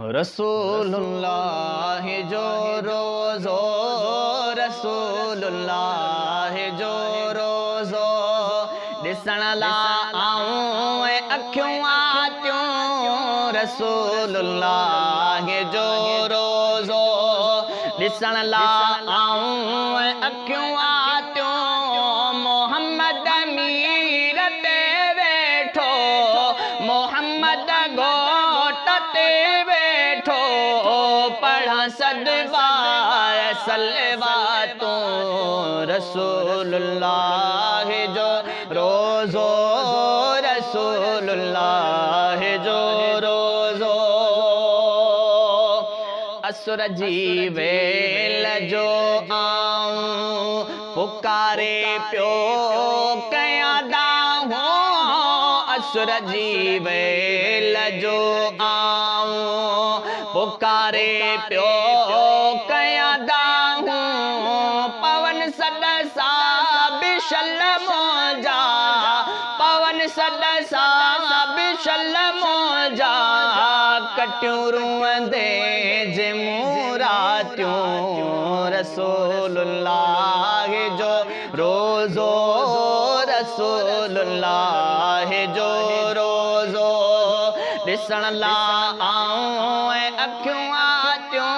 रसूलुल्लाह जो रोज़ो, रसूलुल्लाह जो रोज़ो ॾिसण ला आऊं अखियूं आतियूं। रसूलुल्लाह जो रोज़ो ॾिसण ला आऊं अखियूं आतियूं। मोहम्मद मीर ते वेठो, मोहम्मद घोट ते वेठो, पढ़ा सदबार सलवातूं। रसूलुल्लाह जो रोज़ो, रसूलुल्लाह जो रोज़ो असुर जी वेल जो आऊं पुकारे पियो कयां दाहूं। असुर जी वेल जो आऊं पुकारे पियो कयां दाहूं। पवन सदसा बिशल मौजा, पवन सदसा बिशल मौजा, कटियूं रुअंदे जे मूरातियूं। रसूलुल्लाह जो रोज़ो, रसूलुल्लाह जो रोज़ो ॾिसण ला आऊं अखियूं आतियूं।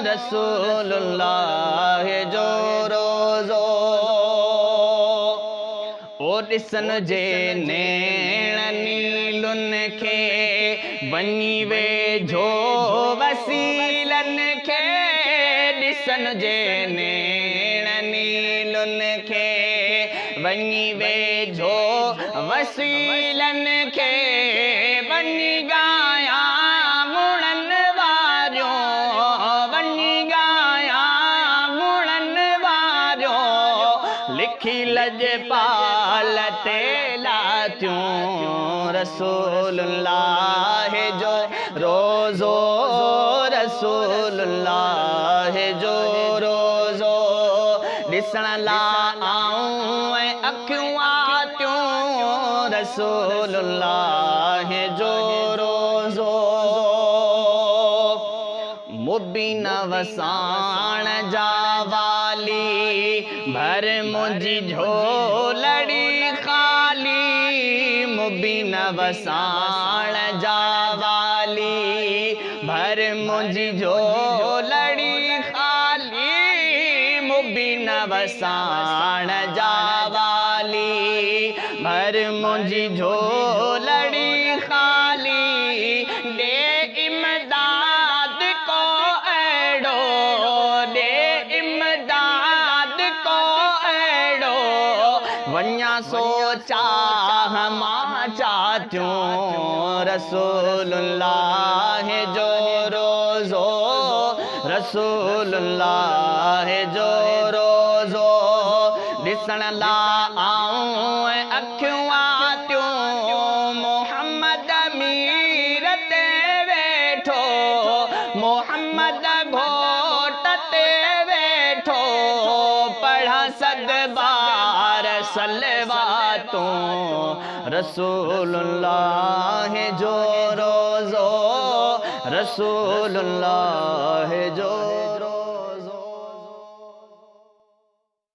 रसूलुल्लाह जो रोज़ो ओ ॾिसन जे नेण नीलुन खे वञी वेझो वसीलन खे। ॾिसन जे नेण नीलुन खे वञी वेझो वसीलन खे। वञी गाया मुणन वारियो, वञी गाया मुणन वारियो, लिखी लजपाल ते लातियूं। रसूलुल्लाह जो रोज़ो, रसूलुल्लाह जो रोज़ो ॾिसण ला आऊं अखियूं आतियूं। रसूलुल्लाह जो रोज़ो मुबीन वसाण जा वाली, भर मुंहिंजी झोलड़ी ख़ाली। मुबीन वसाण जा वाली, भर मुंहिंजी झोलड़ी ख़ाली। मुबीन वसाण जा वाली, भर मुंहिंजी झोलड़ी ख़ाली। ॾे इमदाद को अहिड़ो, ॾे इमदाद को अहिड़ो, वञा सोचा मां चाहतियूं। रसूलुल्लाह जो रोज़ो, रसूलुल्लाह जो रोज़ो ॾिसण ला आऊं अखियूं आतियूं। मोहम्मद मीर ते वेठो, मोहम्मद घोट ते वेठो, पढ़ा सदबार सलवातूं। रसूलुल्लाह जो रोज़ो, रसूलुल्लाह जो